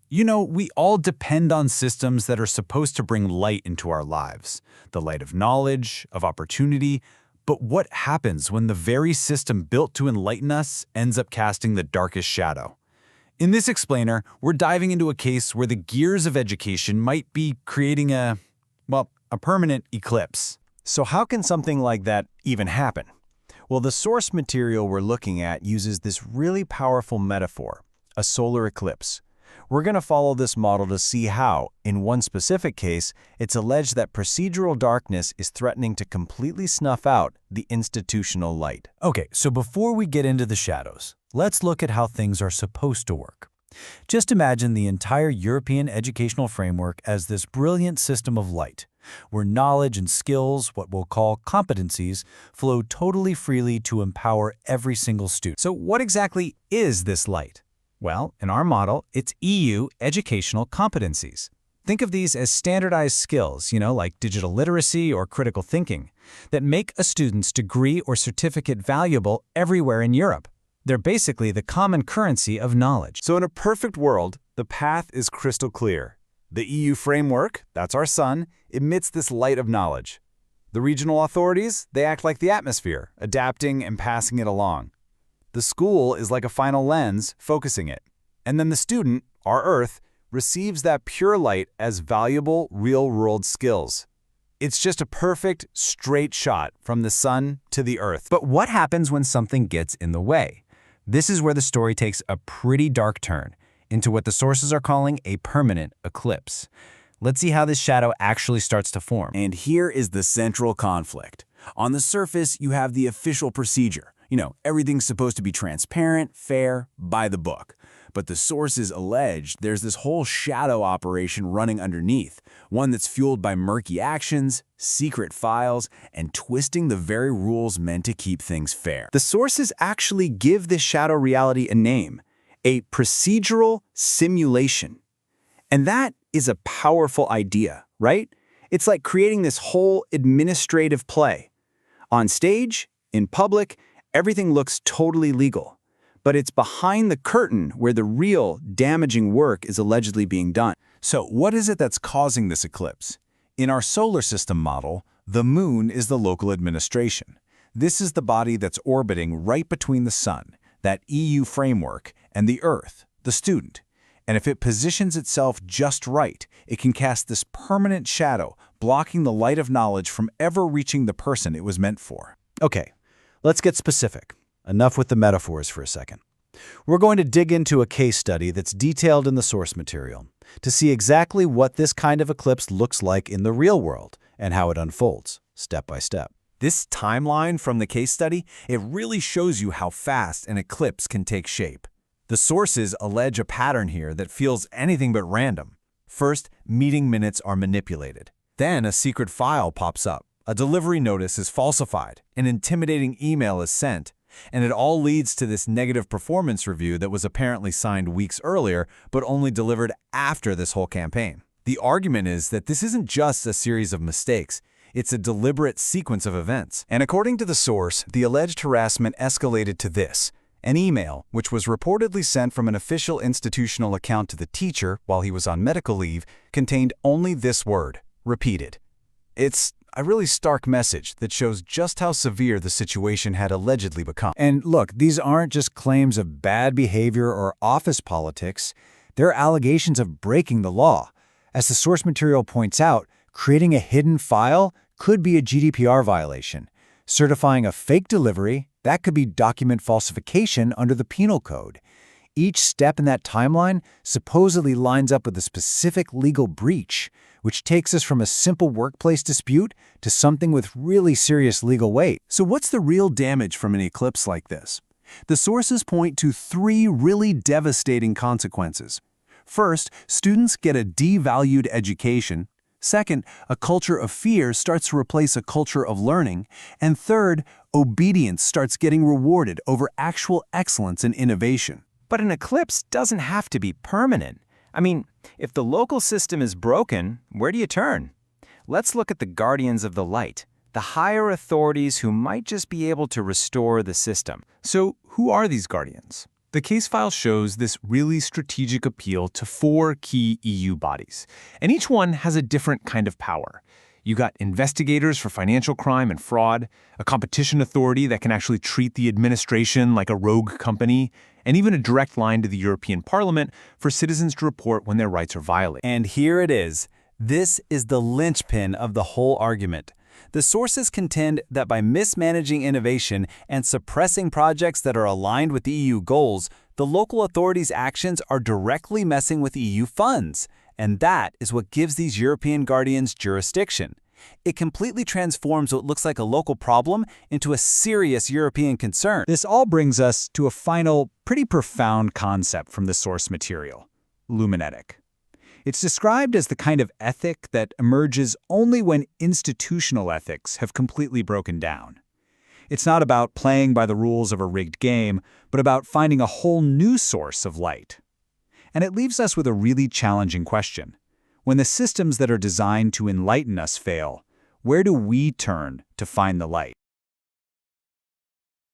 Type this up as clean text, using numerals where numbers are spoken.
You know, we all depend on systems that are supposed to bring light into our lives, the light of knowledge, of opportunity. But what happens when the very system built to enlighten us ends up casting the darkest shadow? In this explainer, we're diving into a case where the gears of education might be creating a permanent eclipse. So how can something like that even happen? Well, the source material we're looking at uses this really powerful metaphor, a solar eclipse. We're going to follow this model to see how, in one specific case, it's alleged that procedural darkness is threatening to completely snuff out the institutional light. Okay, so before we get into the shadows, let's look at how things are supposed to work. Just imagine the entire European educational framework as this brilliant system of light, where knowledge and skills, what we'll call competencies, flow totally freely to empower every single student. So what exactly is this light? Well, in our model, it's EU educational competencies. Think of these as standardized skills, like digital literacy or critical thinking, that make a student's degree or certificate valuable everywhere in Europe. They're basically the common currency of knowledge. So in a perfect world, the path is crystal clear. The EU framework, that's our sun, emits this light of knowledge. The regional authorities, they act like the atmosphere, adapting and passing it along. The school is like a final lens, focusing it. And then the student, our Earth, receives that pure light as valuable, real-world skills. It's just a perfect, straight shot from the sun to the Earth. But what happens when something gets in the way? This is where the story takes a pretty dark turn into what the sources are calling a permanent eclipse. Let's see how this shadow actually starts to form. And here is the central conflict. On the surface, you have the official procedure. Everything's supposed to be transparent, fair, by the book. But the sources allege there's this whole shadow operation running underneath, one that's fueled by murky actions, secret files, and twisting the very rules meant to keep things fair. The sources actually give this shadow reality a name, a procedural simulation. And that is a powerful idea, right? It's like creating this whole administrative play. On stage, in public, everything looks totally legal. But it's behind the curtain where the real, damaging work is allegedly being done. So what is it that's causing this eclipse? In our solar system model, the moon is the local administration. This is the body that's orbiting right between the sun, that EU framework, and the Earth, the student. And if it positions itself just right, it can cast this permanent shadow, blocking the light of knowledge from ever reaching the person it was meant for. Okay, let's get specific. Enough with the metaphors for a second. We're going to dig into a case study that's detailed in the source material to see exactly what this kind of eclipse looks like in the real world and how it unfolds, step by step. This timeline from the case study, it really shows you how fast an eclipse can take shape. The sources allege a pattern here that feels anything but random. First, meeting minutes are manipulated. Then a secret file pops up. A delivery notice is falsified. An intimidating email is sent. And it all leads to this negative performance review that was apparently signed weeks earlier, but only delivered after this whole campaign. The argument is that this isn't just a series of mistakes. It's a deliberate sequence of events. And according to the source, the alleged harassment escalated to this. An email, which was reportedly sent from an official institutional account to the teacher while he was on medical leave, contained only this word, repeated. It's a really stark message that shows just how severe the situation had allegedly become. And look, these aren't just claims of bad behavior or office politics. They're allegations of breaking the law. As the source material points out, creating a hidden file could be a GDPR violation. Certifying a fake delivery, that could be document falsification under the penal code. Each step in that timeline supposedly lines up with a specific legal breach, which takes us from a simple workplace dispute to something with really serious legal weight. So what's the real damage from an eclipse like this? The sources point to 3 really devastating consequences. First, students get a devalued education. Second, a culture of fear starts to replace a culture of learning. And third, obedience starts getting rewarded over actual excellence and innovation. But an eclipse doesn't have to be permanent. I mean, if the local system is broken, where do you turn? Let's look at the guardians of the light, the higher authorities who might just be able to restore the system. So who are these guardians? The case file shows this really strategic appeal to 4 key EU bodies, and each one has a different kind of power. You got investigators for financial crime and fraud, a competition authority that can actually treat the administration like a rogue company, and even a direct line to the European Parliament for citizens to report when their rights are violated. And here it is. This is the linchpin of the whole argument. The sources contend that by mismanaging innovation and suppressing projects that are aligned with the EU goals, the local authorities' actions are directly messing with EU funds. And that is what gives these European guardians jurisdiction. It completely transforms what looks like a local problem into a serious European concern. This all brings us to a final, pretty profound concept from the source material: luminetic. It's described as the kind of ethic that emerges only when institutional ethics have completely broken down. It's not about playing by the rules of a rigged game, but about finding a whole new source of light. And it leaves us with a really challenging question. When the systems that are designed to enlighten us fail, where do we turn to find the light?